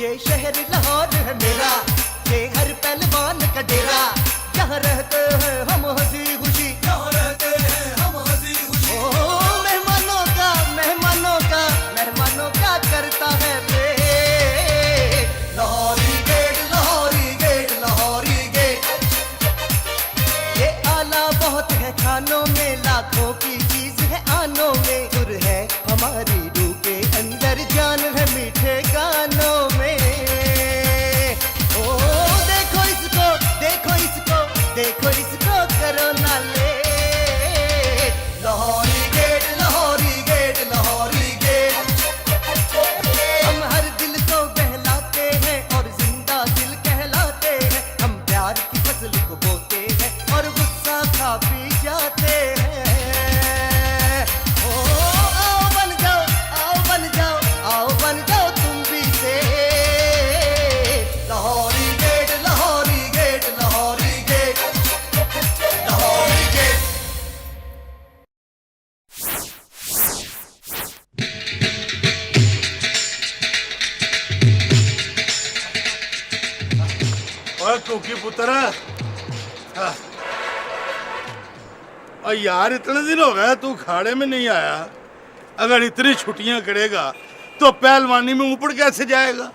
ये शहर लाहौर है मेरा, ये हर पहलवान का डेरा। यहाँ रहते हैं हम हंसी खुशी, यहाँ रहते हैं हम हंसी खुशी। ओ मेहमानों का मेहमानों का मेहमानों का करता है प्रेम। Lahori gate Lahori gate Lahori gate. ये आला बहुत है खानों में, लाखों की चीज है आनों में। सुर है हमारी रूह के अंदर, जान है मीठे गानों में। ओ देखो इसको देखो इसको देखो इसको करो ना ले। Lahori gate Lahori gate Lahori gate. हम हर दिल को बहलाते हैं और जिंदा दिल कहलाते हैं। हम प्यार की फसल को बोते हैं और गुस्सा खा पी जाते हैं। ओ आओ बन जाओ आओ बन जाओ आओ बन जाओ तुम भी से। Lahori gate Lahori gate Lahori gate Lahori gate. ओए कुकी पुत्र, यार इतने दिन हो गए तू खाड़े में नहीं आया। अगर इतनी छुट्टियां करेगा तो पहलवानी में ऊपर कैसे जाएगा?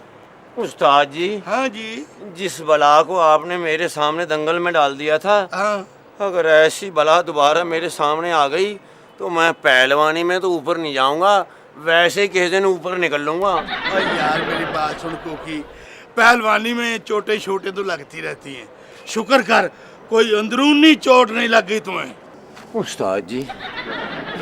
उस्ताद जी, हाँ जी। जिस बला को आपने मेरे सामने दंगल में डाल दिया था, हाँ अगर ऐसी बला दोबारा मेरे सामने आ गई तो मैं पहलवानी में तो ऊपर नहीं जाऊंगा, वैसे ही किसी दिन ऊपर निकल लूंगा। और यार मेरी बात सुन कुकी, पहलवानी में चोटें छोटे तो लगती रहती हैं। शुक्र कर कोई अंदरूनी चोट नहीं लग गई तुम्हें। उस्ताद जी,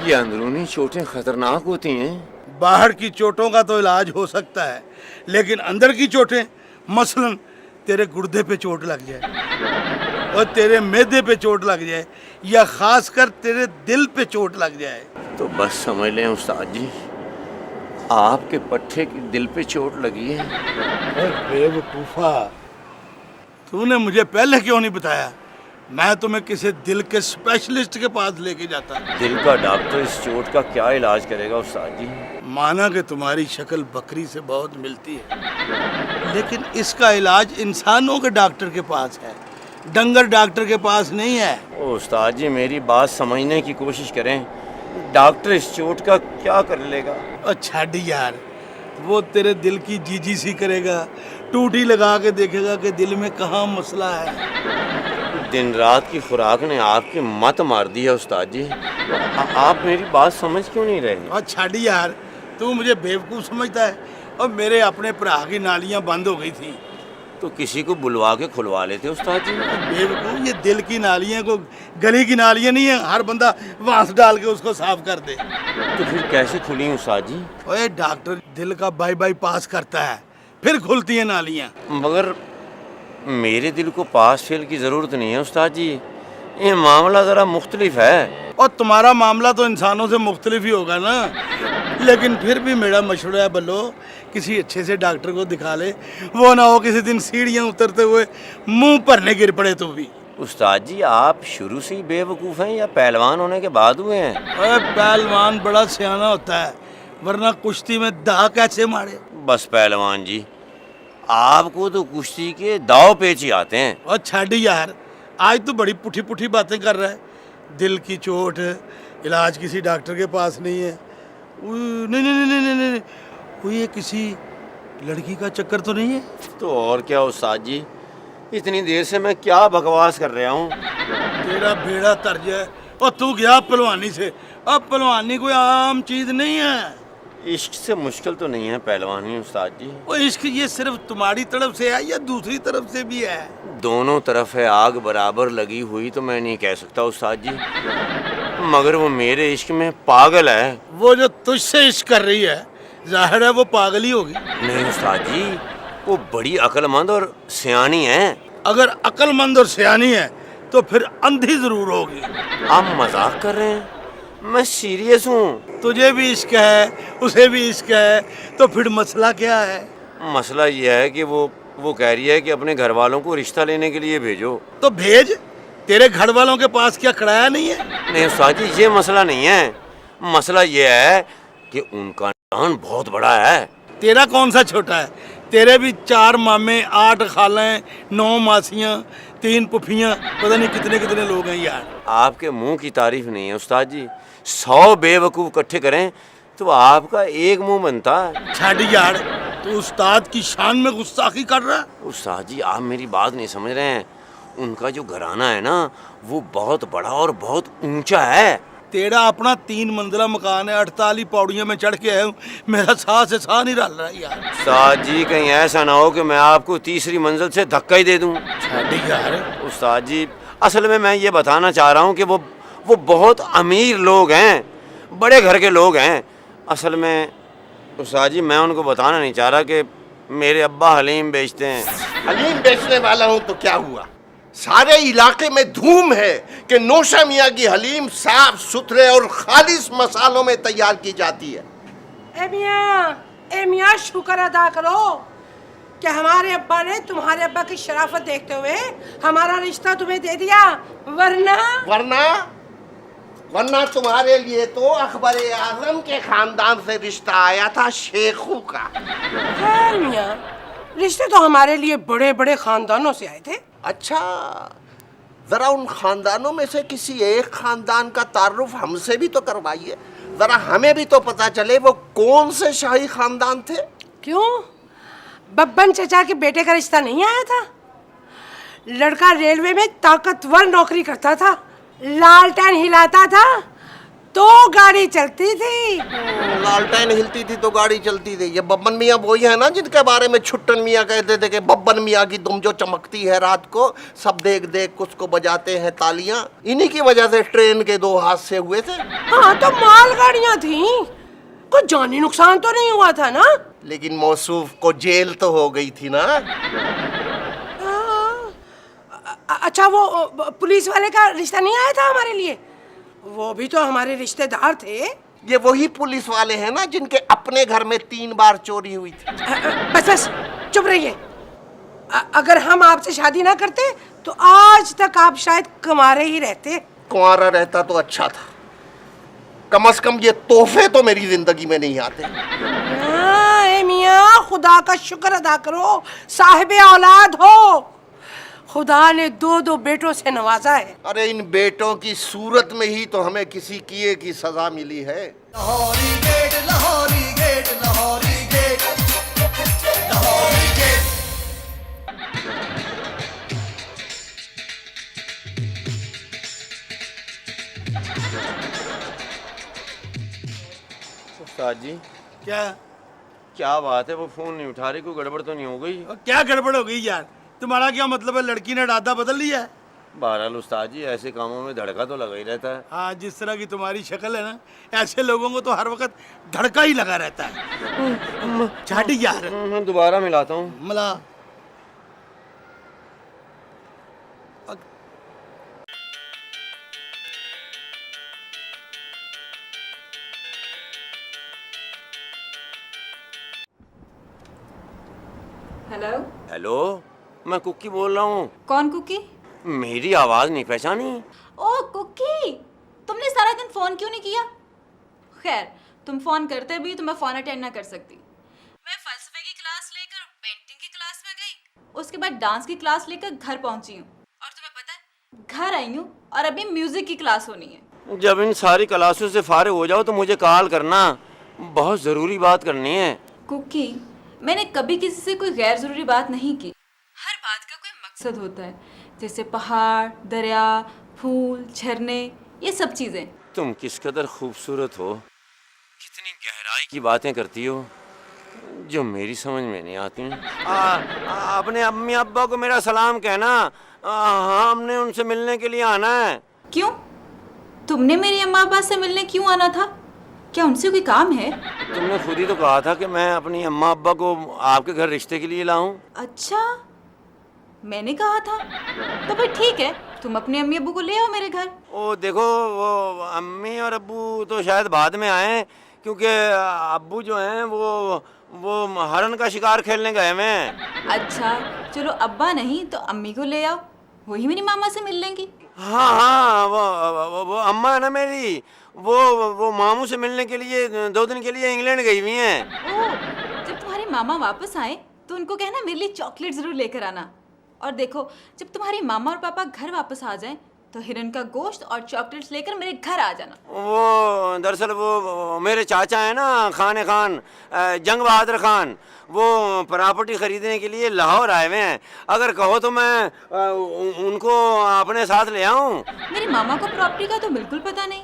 ये अंदरूनी चोटें खतरनाक होती हैं। बाहर की चोटों का तो इलाज हो सकता है, लेकिन अंदर की चोटें, मसलन तेरे गुर्दे पे चोट लग जाए और तेरे मैदे पे चोट लग जाए या खासकर तेरे दिल पे चोट लग जाए तो बस समझ लें उस्ताद जी, आपके पट्टे की दिल पे चोट लगी है। बेवकूफा, तूने मुझे पहले क्यों नहीं बताया? मैं तुम्हें किसी दिल के स्पेशलिस्ट के पास लेके जाता। दिल का डॉक्टर इस चोट का क्या इलाज करेगा उस्ताद जी? माना कि तुम्हारी शक्ल बकरी से बहुत मिलती है, लेकिन इसका इलाज इंसानों के डॉक्टर के पास है, डंगर डॉक्टर के पास नहीं है। ओ उस्ताद जी, मेरी बात समझने की कोशिश करें। डॉक्टर इस चोट का क्या कर लेगा? और छाड़ी यार, वो तेरे दिल की जीजी सी करेगा, टूटी लगा के देखेगा कि दिल में कहाँ मसला है। दिन रात की खुराक ने आपकी मत मार दी है उस्ताद जी। आप मेरी बात समझ क्यों नहीं रहे? और छाड़ी यार, तू मुझे बेवकूफ़ समझता है। और मेरे अपने भरा की नालियाँ बंद हो गई थी तो किसी को बुलवा के खुलवा लेते उस्ताद जी। बेवकूफ़, ये दिल की नालियाँ को गली की नालियाँ नहीं है, हर बंदा वांस डाल के उसको साफ कर दे। तो फिर कैसे खुली उस्ताद जी? ओए डॉक्टर दिल का बाई पास करता है, फिर खुलती हैं नालियाँ। मगर मेरे दिल को पास फेल की ज़रूरत नहीं है उस्ताद जी, ये मामला ज़रा मुख्तलिफ है। और तुम्हारा मामला तो इंसानों से मुख्तलिफ ही होगा ना, लेकिन फिर भी मेरा मशवरा है बल्लो, किसी अच्छे से डॉक्टर को दिखा ले, वो ना हो किसी दिन सीढ़ियाँ उतरते हुए मुंह भरने गिर पड़े तो भी। उस्ताद जी, आप शुरू से ही बेवकूफ़ हैं या पहलवान होने के बाद हुए हैं? अरे पहलवान बड़ा सियाना होता है, वरना कुश्ती में दाव कैसे मारे। बस पहलवान जी, आपको तो कुश्ती के दाव पेच ही आते हैं। और छाड़ी यार, आज तो बड़ी पुठी पुठी बातें कर रहा है। दिल की चोट, इलाज किसी डॉक्टर के पास नहीं है। नहीं नहीं नहीं नहीं नहीं, कोई ये किसी लड़की का चक्कर तो नहीं है? तो और क्या उस्ताद जी, इतनी देर से मैं क्या बकवास कर रहा हूँ। तेरा बेड़ा तर्ज है और तू गया पहलवानी से। अब पहलवानी कोई आम चीज नहीं है। इश्क से मुश्किल तो नहीं है पहलवानी उस्ताद जी। वो इश्क ये सिर्फ तुम्हारी तरफ से है या दूसरी तरफ से भी है? दोनों तरफ है, आग बराबर लगी हुई तो मैं नहीं कह सकता उस्ताद जी, मगर वो मेरे इश्क में पागल है। वो जो तुझसे इश्क कर रही है, जाहिर है वो पागल ही होगी। नहीं उस्ताद जी, वो बड़ी अक्लमंद और सियानी है। अगर अक्लमंद और सियानी है तो फिर अंधी जरूर होगी। आप मजाक कर रहे हैं? मैं सीरियस हूँ। तुझे भी इश्क है, उसे भी इश्क है, तो फिर मसला क्या है? मसला ये है कि वो कह रही है कि अपने घर वालों को रिश्ता लेने के लिए भेजो। तो भेज, तेरे घर वालों के पास क्या किराया नहीं है? नहीं उस्ताद जी, ये मसला नहीं है। मसला ये है कि उनका नाम बहुत बड़ा है। तेरा कौन सा छोटा है? तेरे भी 4 मामे, 8 खालें, 9 मासियाँ, 3 पुफियाँ, पता नहीं कितने कितने लोग हैं यार। आपके मुंह की तारीफ नहीं है उस्ताद जी। 100 बेवकूफ़ इकट्ठे करें तो आपका एक मुंह बनता है। छाड़ यार, तू उस्ताद की शान में गुस्ताखी कर रहा है। उस्ताद जी आप मेरी बात नहीं समझ रहे हैं। उनका जो घराना है ना वो बहुत बड़ा और बहुत ऊंचा है। तेरा अपना 3 मंजिला मकान है, 48 पौड़ियों में चढ़ के आया हूँ, मेरा साह से साह नहीं रल रहा यार। उस्ताद जी कहीं ऐसा ना हो कि मैं आपको तीसरी मंजिल से धक्का ही दे दूं। छाड़ यार। उस्ताद जी असल में मैं ये बताना चाह रहा हूँ कि वो बहुत अमीर लोग हैं, बड़े घर के लोग हैं। असल में उस्ताद जी मैं उनको बताना नहीं चाह रहा कि मेरे अब्बा हलीम बेचते हैं। हलीम बेचने वाला हूं तो क्या हुआ? सारे इलाके में धूम है कि नौशा मियाँ की हलीम साफ सुथरे और खालिस मसालों में तैयार की जाती है। ए मियाँ शुक्र अदा करो कि हमारे अब्बा ने तुम्हारे अब्बा की शराफत देखते हुए हमारा रिश्ता तुम्हें दे दिया, वरना तुम्हारे लिए तो अकबर आजम के खानदान से रिश्ता आया था शेखू का। खैर मियाँ, रिश्ते तो हमारे लिए बड़े बड़े खानदानों से आए थे। अच्छा, जरा उन खानदानों में से किसी एक खानदान का तारुफ हमसे भी तो करवाइए, जरा हमें भी तो पता चले वो कौन से शाही खानदान थे। क्यों, बब्बन चचा के बेटे का रिश्ता नहीं आया था? लड़का रेलवे में ताकतवर नौकरी करता था, लालटेन हिलाता था तो गाड़ी चलती थी। लालटेन हिलती थी तो गाड़ी चलती थी। ये बब्बन मियाँ वही है ना जिनके बारे में छुट्टन मियाँ कहते थे कि बब्बन मियाँ की दुम जो चमकती है रात को, सब देख देख उसको बजाते हैं तालियां। इन्हीं की वजह से ट्रेन के 2 हादसे हुए थे। हाँ तो मालगाड़ियाँ थी, कोई जानी नुकसान तो नहीं हुआ था ना? लेकिन मौसूफ को जेल तो हो गई थी ना। अच्छा, वो पुलिस वाले का रिश्ता नहीं आया था हमारे लिए? वो भी तो हमारे रिश्तेदार थे। ये वही पुलिस वाले हैं ना जिनके अपने घर में 3 बार चोरी हुई थी। बस चुप रहिए। अगर हम आपसे शादी ना करते तो आज तक आप शायद कुंवारे ही रहते। कुंवारा रहता तो अच्छा था, कम से कम ये तोहफे तो मेरी जिंदगी में नहीं आते। ए मियाँ, खुदा का शुक्र अदा करो, साहिब औलाद हो। खुदा ने 2 बेटों से नवाजा है। अरे इन बेटों की सूरत में ही तो हमें किसी किए की सजा मिली है। Lahori gate, Lahori gate, Lahori gate, Lahori gate. उस्ताद जी क्या बात है, वो फोन नहीं उठा रही, कोई गड़बड़ तो नहीं हो गई? क्या गड़बड़ हो गई यार? तुम्हारा क्या मतलब है, लड़की ने इरादा बदल लिया है? बहरहाल उस्ताद जी ऐसे कामों में धड़का तो लगा ही रहता है। हाँ, जिस तरह की तुम्हारी शक्ल है ना, ऐसे लोगों को तो हर वक्त धड़का ही लगा रहता है। छाटी यार। मैं दोबारा मिलाता हूँ। मला हेलो हेलो, मैं कुकी बोल रहा हूँ। कौन कुकी? मेरी आवाज नहीं पहचानी? ओ कुकी, तुमने सारा दिन फोन क्यों नहीं किया? खैर, तुम फोन करते भी तो मैं फोन अटेंड ना कर सकती। मैं फलसफे की क्लास लेकर पेंटिंग की क्लास में गई, उसके बाद डांस की क्लास लेकर घर पहुंची हूँ, और तुम्हें पता है घर आई हूँ और अभी म्यूजिक की क्लास होनी है। जब इन सारी क्लासों से फारिग हो जाओ तो मुझे कॉल करना, बहुत जरूरी बात करनी है। कुकी, मैंने कभी किसी से कोई गैर जरूरी बात नहीं की। हर बात का कोई मकसद होता है, जैसे पहाड़, दरिया, फूल, झरने, ये सब चीजें। तुम किस कदर खूबसूरत हो, कितनी गहराई की बातें करती हो जो मेरी समझ में नहीं आती। अपने अम्मी अब्बा को मेरा सलाम कहना, हमने उनसे मिलने के लिए आना है। क्यों? तुमने मेरी अम्मा अब्बा से मिलने क्यों आना था? क्या उनसे कोई काम है? तुमने खुद ही तो कहा था कि मैं अपनी अम्मा अब्बा को आपके घर रिश्ते के लिए लाऊं। अच्छा, मैंने कहा था? तो फिर ठीक है, तुम अपने अम्मी अब्बू को ले आओ मेरे घर। ओ देखो, वो अम्मी और अब्बू तो शायद बाद में आए, क्योंकि अब्बू जो हैं वो हरण का शिकार खेलने गए हुए हैं। अच्छा चलो, अब्बा नहीं तो अम्मी को ले आओ, वही मेरी मामा से मिल लेंगी। हाँ, वो अम्मा है ना मेरी, वो मामू से मिलने के लिए 2 दिन के लिए इंग्लैंड गई हुई हैं। ओह, जब तुम्हारे मामा वापस आए तो उनको कहना मेरे लिए चॉकलेट ज़रूर लेकर आना। और देखो, जब तुम्हारी मामा और पापा घर वापस आ जाएं तो हिरन का गोश्त और चॉकलेट्स लेकर मेरे घर आ जाना। वो दरअसल वो मेरे चाचा है ना, खान खान, जंग बहादुर खान, वो प्रॉपर्टी खरीदने के लिए लाहौर आए हुए हैं। अगर कहो तो मैं उनको अपने साथ ले आऊं। मेरे मामा को प्रॉपर्टी का तो बिल्कुल पता नहीं,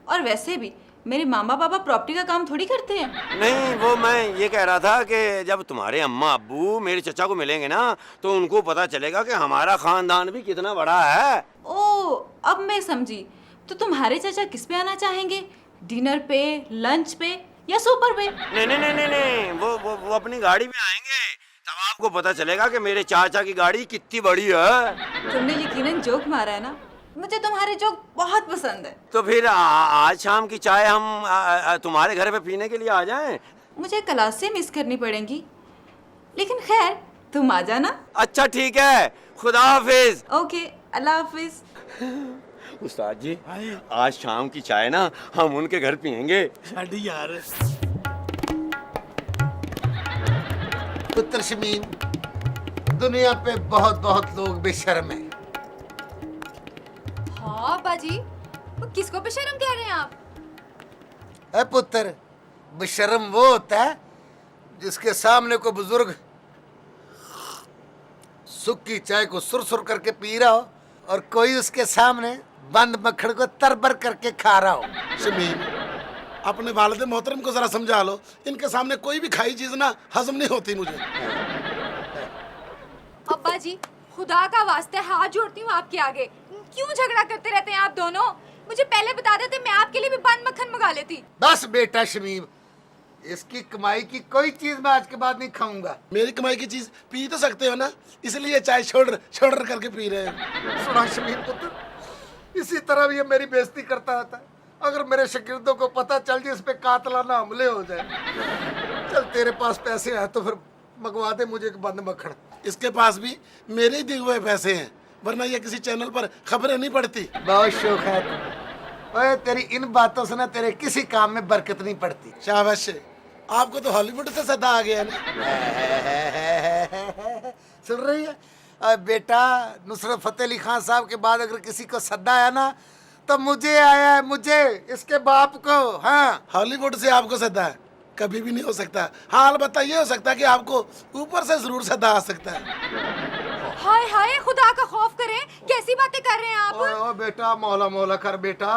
और वैसे भी मेरे मामा पापा प्रॉपर्टी का काम थोड़ी करते हैं। नहीं, वो मैं ये कह रहा था कि जब तुम्हारे अम्मा अब्बू मेरे चचा को मिलेंगे ना तो उनको पता चलेगा कि हमारा खानदान भी कितना बड़ा है। ओह, अब मैं समझी। तो तुम्हारे चाचा किस पे आना चाहेंगे? डिनर पे, लंच पे या सुपर पे? नहीं नहीं नहीं नहीं नहीं, वो अपनी गाड़ी में आएंगे, तब आपको पता चलेगा कि मेरे चाचा की गाड़ी कितनी बड़ी है। तुमने यकीनन जोक मारा है ना, मुझे तुम्हारे जोक बहुत पसंद है। तो फिर आज शाम की चाय हम तुम्हारे घर पे पीने के लिए आ जाएं? मुझे क्लासें मिस करनी पड़ेंगी, लेकिन खैर तुम आ जाना। अच्छा ठीक है, खुदा हाफिज। ओके, अल्लाह हाफिज। उस्ताद जी, आज शाम की चाय ना हम उनके घर पियेंगे। छड़ी यार। पुत्र शमीम, दुनिया पे बहुत बहुत लोग बेशर्म हैं। हाँ बाजी, वो किसको बेशर्म कह रहे हैं आप? है पुत्र, बेशर्म वो होता है जिसके सामने कोई बुजुर्ग सुख की चाय को सुर करके पी रहा हो और कोई उसके सामने बंद मक्खन को तरबर करके खा रहा हो। शमीम, अपने वालिद मोहतरम को जरा समझा लो, इनके सामने कोई भी खाई चीज ना हजम नहीं होती मुझे। अब्बा जी, खुदा का वास्ते हाथ जोड़ती हूँ आपके आगे, क्यों झगड़ा करते रहते हैं आप दोनों? मुझे पहले बता देते, मैं आपके लिए भी बंद मक्खन मंगा लेती। बस बेटा शमीम, इसकी कमाई की कोई चीज मैं आज के बाद नहीं खाऊंगा। मेरी कमाई की चीज पी तो सकते हो ना, इसलिए चाय छोड़ करके पी रहे हैं। सुना शमीम पुत्र, इसी तरह भी ये मेरी बेइज्जती करता रहता है। अगर मेरे शागिर्दों को पता चल जाए इस पे कातलाना हमले हो जाए। चल, तेरे पास पैसे हैं तो फिर मंगवा दे मुझे एक बंद मक्खन। इसके पास भी मेरे ही दिए हुए पैसे हैं, वरना ये किसी चैनल पर खबरें नहीं पढ़ती। बहुत शौक है तुम्हें। ओए, तेरी इन बातों से ना तेरे किसी काम में बरकत नहीं पड़ती। शाबाश, आपको तो हॉलीवुड से सदा आ गया ना। सुन रही है? बेटा, नुसरत फतेह अली खान साहब के बाद अगर किसी को सद्दा आया ना तो मुझे आया है, मुझे, इसके बाप को। हाँ, हॉलीवुड से आपको सदा है कभी भी नहीं हो सकता। हाँ, अलबत्ता ये हो सकता है कि आपको ऊपर से जरूर सदा आ सकता है। हाय हाय, खुदा का खौफ करें, कैसी बातें कर रहे हैं आप? ओ बेटा, मौला मौला कर बेटा।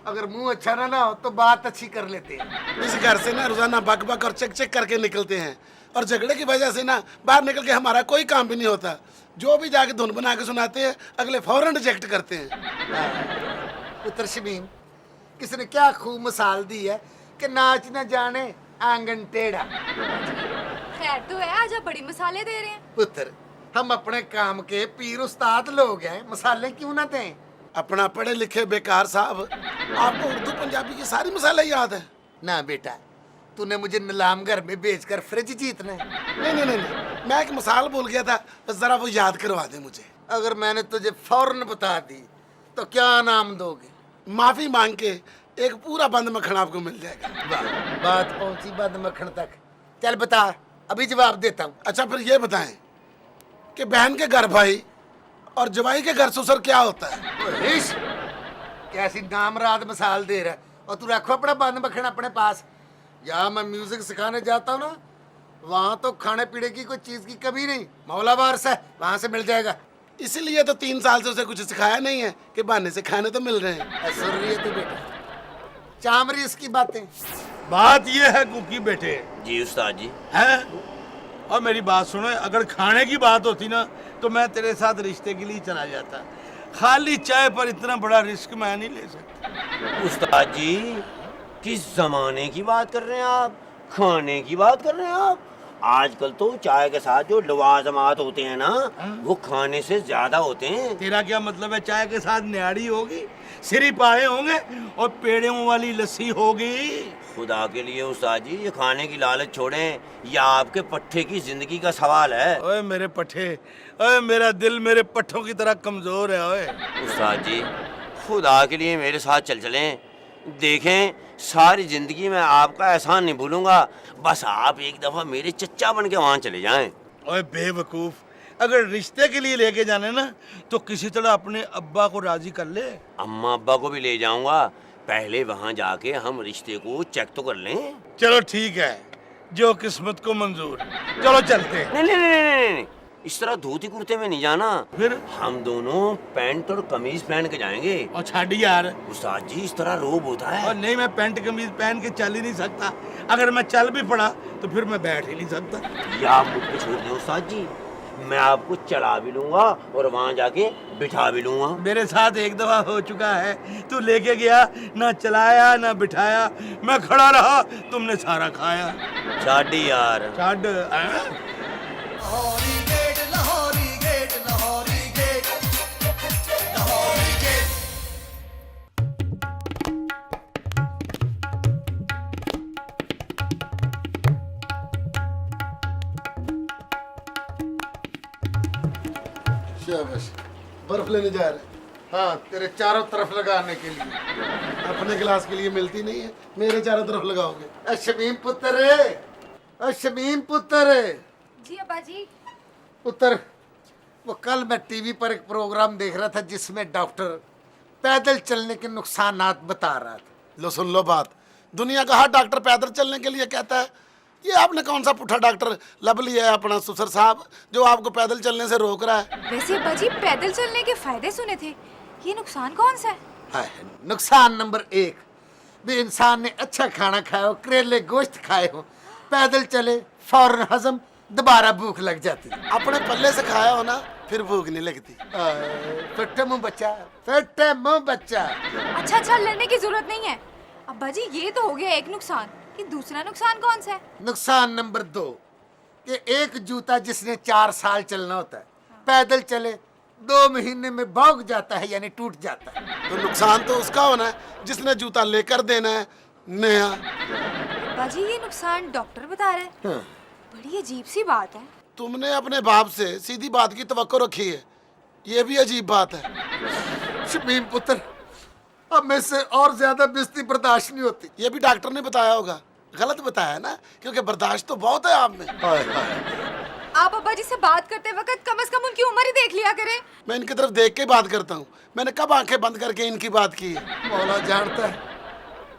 अगर मुंह अच्छा ना हो तो बात अच्छी कर लेते हैं। इस घर से ना रोजाना बक बक और चेक करके निकलते हैं, और झगड़े की वजह से ना बाहर निकल के हमारा कोई काम भी नहीं होता। जो भी जाके धुन बना के सुनाते हैं, अगले फौरन रिजेक्ट करते हैं। पुत्र शमीम, किसने क्या खूब मिसाल दी है कि नाच न जाने आंगन टेढ़ा। खैर तो है, आज आप बड़ी मसाले दे रहे हैं। पुत्र, हम अपने काम के पीर उस्ताद लोग हैं, मसाले क्यों ना दें? अपना पढ़े लिखे बेकार साहब, आपको उर्दू पंजाबी की सारी मसाले याद है? ना बेटा, तूने मुझे नीलाम घर में बेचकर फ्रिज जीतना है। नहीं, मैं एक मिसाल बोल गया था, बस जरा वो याद करवा दे मुझे। अगर मैंने तुझे फौरन बता दी तो क्या इनाम दोगे? माफी मांग के एक पूरा बंद मक्खन आपको मिल जाएगा। वाह, बात पहुंची बंद मक्खन तक। चल बता, अभी जवाब देता हूँ। अच्छा, फिर ये बताएं कि बहन के घर भाई और जवाई के घर ससुर क्या होता है? इश, कैसी नामराद मिसाल दे रहा है। और तू रखो अपना बंद मक्खन अपने पास। या मैं म्यूजिक सिखाने जाता हूँ ना, वहाँ तो खाने पीने की कोई चीज की कमी नहीं, मौलावार से वहाँ से मिल जाएगा। इसीलिए तो 3 साल से उसे कुछ सिखाया नहीं है कि बहाने से खाने तो मिल रहे हैं। सुन रही है तू बेटा, चामरी इसकी बातें। बात ये है कुकी बेटे, जी उस्ताद जी। है, और मेरी बात सुनो, अगर खाने की बात होती ना तो मैं तेरे साथ रिश्ते के लिए चला जाता। खाली चाय पर इतना बड़ा रिस्क मैं नहीं ले सकता। उस्ताद जी, किस जमाने की बात कर रहे हैं आप? खाने की बात कर रहे हैं आप? आजकल तो चाय के साथ जो लवाजमात होते हैं ना, वो खाने से ज्यादा होते हैं। तेरा क्या मतलब है? चाय के साथ न्याड़ी होगी, सिरी पाए होंगे और पेड़ों वाली लस्सी होगी। खुदा के लिए उस्ताद जी, ये खाने की लालच छोड़ें, या आपके पट्टे की जिंदगी का सवाल है। ओए मेरे पट्टे, ओए मेरा दिल मेरे पट्टों की तरह कमजोर है। ओए उस्ताद जी, खुदा के लिए मेरे साथ चल चलें। देखें, सारी जिंदगी में आपका एहसान नहीं भूलूंगा। बस आप एक दफा मेरे चच्चा बन के वहाँ चले जाएं। ओए बेवकूफ, अगर रिश्ते के लिए लेके जाने ना तो किसी तरह अपने अब्बा को राजी कर ले। अम्मा अब्बा को भी ले जाऊंगा, पहले वहां जाके हम रिश्ते को चेक तो कर लें। चलो ठीक है, जो किस्मत को मंजूर। चलो चलते हैं। नहीं नहीं नहीं नहीं नहीं, इस तरह धोती कुर्ते में नहीं जाना। फिर? हम दोनों पैंट और कमीज पहन के जाएंगे। और छाड़ यार। उस्ताद जी इस तरह रोब होता है। और नहीं, मैं पैंट कमीज पहन के चल ही नहीं सकता। अगर मैं चल भी पड़ा तो फिर मैं बैठ ही नहीं सकता। या आप मुझ पे छोड़ दें उस्ताद जी, मैं आपको चला भी लूंगा और वहां जाके बिठा भी लूंगा। मेरे साथ एक दफा हो चुका है, तू लेके गया, ना चलाया ना बिठाया, मैं खड़ा रहा, तुमने सारा खाया। छाड़ यार। छाड़। Lahori gate Lahori gate Lahori gate Lahori gate. शाबाश, बर्फ लेने जा रहे? हाँ, तेरे चारों तरफ लगाने के लिए। अपने गिलास के लिए मिलती नहीं है, मेरे चारों तरफ लगाओगे। शमीम पुत्र, शमीम पुत्र, जी अब्बा जी। पुत्र, वो कल मैं टीवी पर एक प्रोग्राम देख रहा था जिसमें डॉक्टर पैदल चलने के नुकसानात बता रहा था। लो सुन लो बात, दुनिया का हर डॉक्टर पैदल चलने के लिए कहता है। ये आपने कौन सा पुट्ठा डॉक्टर लब लिया है अपना सुसर साहब, जो आपको पैदल चलने से रोक रहा है? वैसे अब्बा जी पैदल चलने के फायदे सुने थे, ये नुकसान कौन सा है? हाय, नुकसान नंबर 1, भी इंसान ने अच्छा खाना खाया हो, करेले गोश्त खाए हो, पैदल चले, फौरन हजम, दोबारा भूख लग जाती। अपने पल्ले से खाया हो ना, फिर भूख नहीं लगती। फट्टे मुंह बच्चा, फट्टे मुंह बच्चा। अच्छा अच्छा, लड़ने की जरूरत नहीं है अब्बा जी, ये तो हो गया एक नुकसान, कि दूसरा नुकसान कौन सा है? नुकसान नंबर 2, कि एक जूता जिसने 4 साल चलना होता है, पैदल चले 2 महीने में भौंक जाता है, यानी टूट जाता है। तो नुकसान तो उसका होना है जिसने जूता लेकर देना है नया। अब्बा जी ये नुकसान डॉक्टर बता रहे हैं। बड़ी अजीब सी बात है। तुमने अपने बाप से सीधी बात की तवक्को रखी है, ये भी अजीब बात है। शमीम पुत्र, अब मैं से और ज्यादा बेइज्जती बर्दाश्त नहीं होती। ये भी डॉक्टर ने बताया होगा, गलत बताया ना, क्योंकि बर्दाश्त तो बहुत है आप में। आप अब्बा जी से बात करते वक्त कम से कम उनकी उम्र ही देख लिया करें। मैं इनकी तरफ देख के बात करता हूँ, मैंने कब आंखें बंद करके इनकी बात की है? मौला जानता है,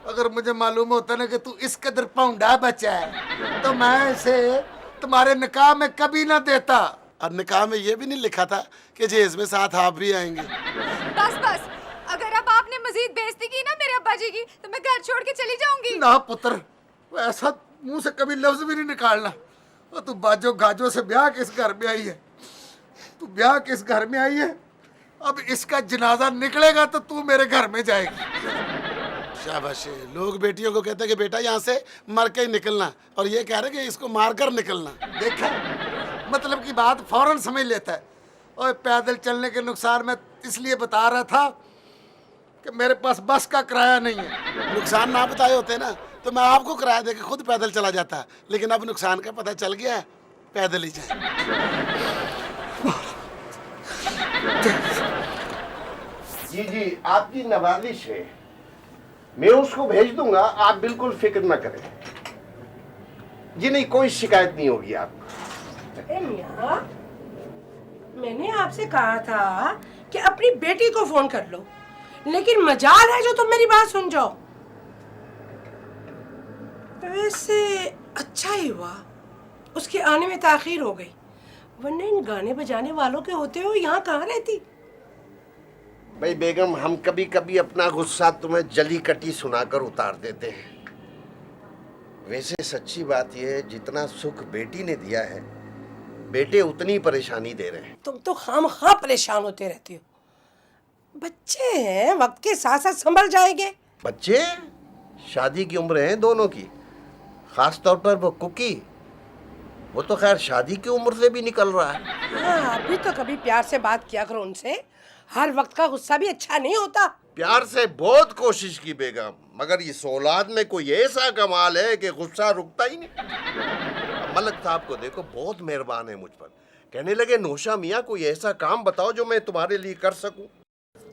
अगर मुझे मालूम होता ना कि तू इस कदर पौंडा बचा है, तो मैं इसे तुम्हारे निकाह में कभी ना देता। और निकाह में ये भी नहीं लिखा था कि जेज में साथ आप भी आएंगे। बस बस, अगर अब आपने मजीद बेइज्जती की ना मेरे अब्बा जी की, तो मैं घर छोड़ के चली जाऊंगी। ना पुत्र, ऐसा मुंह से कभी लफ्ज भी नहीं निकालना। और तू बाजो गाजो से ब्याह किस घर में आई है, तू ब्याह किस घर में आई है, अब इसका जनाजा निकलेगा तो तू मेरे घर में जाएगी। शाबाश, लोग बेटियों को कहते हैं कि बेटा यहाँ से मर के ही निकलना, और ये कह रहे कि इसको मार कर निकलना। देखा, मतलब की बात फौरन समझ लेता है। और पैदल चलने के नुकसान मैं इसलिए बता रहा था कि मेरे पास बस का किराया नहीं है। नुकसान ना बताए होते ना तो मैं आपको किराया देके खुद पैदल चला जाता, लेकिन अब नुकसान का पता चल गया है, पैदल ही जाए। जी जी, आपकी नवाजिश है, मैं उसको भेज दूंगा, आप बिल्कुल फिक्र न करें। जी नहीं, कोई शिकायत नहीं होगी आपको। अरे मियां, मैंने आपसे कहा था कि अपनी बेटी को फोन कर लो, लेकिन मजाल है जो तुम मेरी बात सुन जाओ। वैसे अच्छा ही हुआ उसके आने में ताखीर हो गई, वरना इन गाने बजाने वालों के होते हुए यहाँ कहाँ रहती। भाई बेगम, हम कभी कभी अपना गुस्सा तुम्हें जली कटी सुनाकर उतार देते हैं। वैसे सच्ची बात यह है, जितना सुख बेटी ने दिया है, बेटे उतनी परेशानी दे रहे हैं। तुम तो खामखा परेशान होते रहते हो। बच्चे हैं, वक्त के साथ साथ संभल जाएंगे। बच्चे? शादी की उम्र है दोनों की, खास तौर पर वो कुकी, वो तो खैर शादी की उम्र से भी निकल रहा है। हाँ, अभी तो कभी प्यार से बात किया करो उनसे, हर वक्त का गुस्सा भी अच्छा नहीं होता। प्यार से बहुत कोशिश की बेगम, मगर इस औलाद में कोई ऐसा कमाल है कि गुस्सा रुकता ही नहीं। मलक साहब को देखो, बहुत मेहरबान है मुझ पर, कहने लगे नौशा मियाँ कोई ऐसा काम बताओ जो मैं तुम्हारे लिए कर सकूं।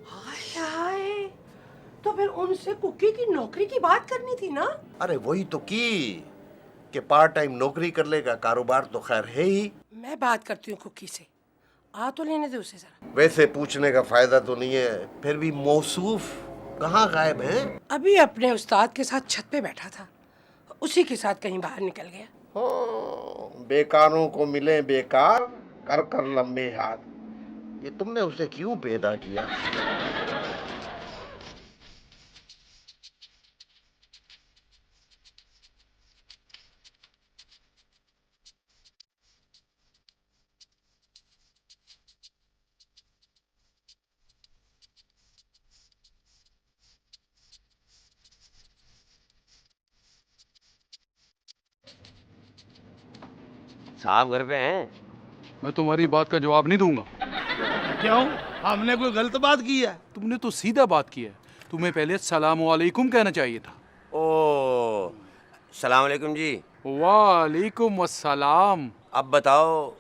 हाय हाय, तो फिर उनसे कुकी की नौकरी की बात करनी थी ना। अरे वही तो की, कि पार्ट टाइम नौकरी कर लेगा, कारोबार तो खैर है ही। मैं बात करती हूँ कुकी से, आ तो लेने दे उसे जरा। वैसे पूछने का फायदा तो नहीं है, फिर भी मौसूफ कहाँ गायब है? अभी अपने उस्ताद के साथ छत पे बैठा था, उसी के साथ कहीं बाहर निकल गया। हाँ, बेकारों को मिले बेकार, कर कर लंबे हाथ। ये तुमने उसे क्यों पैदा किया? साहब घर पे हैं? मैं तुम्हारी बात का जवाब नहीं दूंगा। क्यों? हमने कोई गलत बात की है? तुमने तो सीधा बात की है, तुम्हें पहले सलाम वालेकुम कहना चाहिए था। ओ, सलाम अलैकुम जी। वालेकुम अस्सलाम। अब बताओ,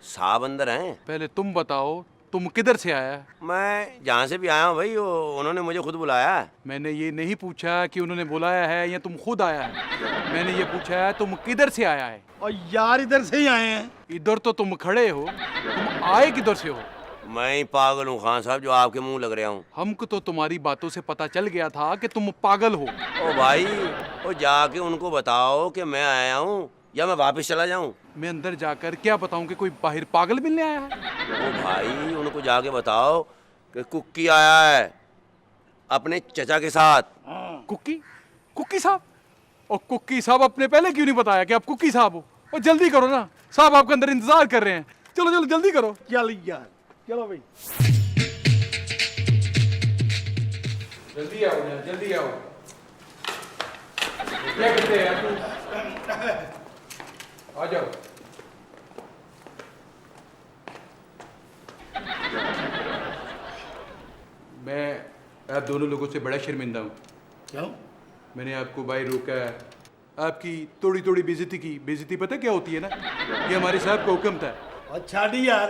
साहब अंदर हैं? पहले तुम बताओ, तुम किधर से आया है? मैं जहाँ से भी आया हूँ भाई, उन्होंने मुझे खुद बुलाया है। मैंने ये नहीं पूछा कि उन्होंने बुलाया है या तुम खुद आया है, मैंने ये पूछा है तुम किधर से आया है। और यार इधर से ही आए हैं। इधर तो तुम खड़े हो, तुम आए किधर से हो? मैं ही पागल हूँ खान साहब, जो आपके मुंह लग रहा हूँ। हमको तो तुम्हारी बातों से पता चल गया था कि तुम पागल हो। ओ भाई, ओ जाके उनको बताओ कि मैं आया हूँ या मैं वापस चला जाऊँ। मैं अंदर जाकर क्या बताऊं कि कोई बाहर पागल मिलने आया है? ओ भाई, उनको जाके बताओ कि कुक्की आया है अपने चचा के साथ। कुक्की? कुक्की साहब? और कुक्की साहब अपने पहले क्यों नहीं बताया कि आप कुक्की साहब हो? और जल्दी करो ना, साहब आपके अंदर इंतजार कर रहे हैं। चलो चलो जल्दी करो। चल यार, चलो भाई। जल्दी आओ यार, जल्दी आओ। क्या करते हैं आप? आ जाओ। मैं आप दोनों लोगों से बड़ा शर्मिंदा हूँ। क्यों? मैंने आपको भाई रोका है, आपकी थोड़ी थोड़ी बेइज्जती की। बेइज्जती पता क्या होती है ना? ये हमारे साहब का हुक्म था। अच्छा डी यार,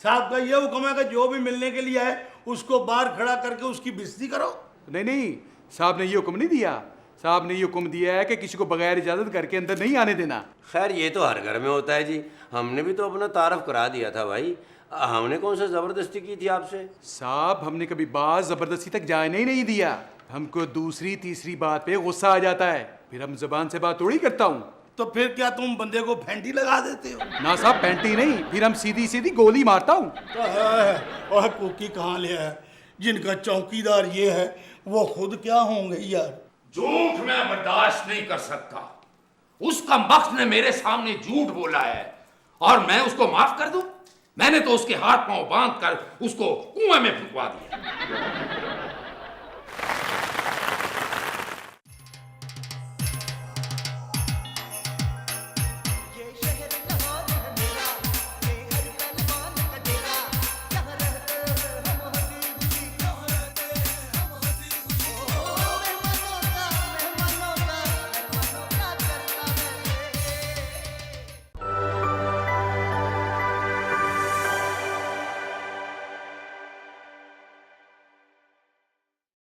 साहब का ये हुक्म है कि जो भी मिलने के लिए आए उसको बाहर खड़ा करके उसकी बेइज्जती करो। नहीं नहीं, साहब ने ये हुक्म नहीं दिया। साहब ने ये हुक्म दिया है कि किसी को बगैर इजाजत घर के अंदर नहीं आने देना। खैर ये तो हर घर में होता है जी, हमने भी तो अपना तारफ करा दिया था भाई। हमने कौन सा जबरदस्ती की थी आपसे? साहब हमने कभी बात जबरदस्ती तक जाने ही नहीं दिया। हमको दूसरी तीसरी बात पे गुस्सा आ जाता है, फिर हम जबान से बात थोड़ी करता हूँ। तो फिर क्या तुम बंदे को फेंटी लगा देते हो? ना साहब, पेंटी नहीं, फिर हम सीधी सीधी गोली मारता हूँ। तो है, और कुकी कहाँ ले है? जिनका चौकीदार ये है वो खुद क्या होंगे यार? झूठ मैं बर्दाश्त नहीं कर सकता। उसका मख्स ने मेरे सामने झूठ बोला है और मैं उसको माफ कर दूं? मैंने तो उसके हाथ पांव बांध कर उसको कुएं में फुकवा दिया।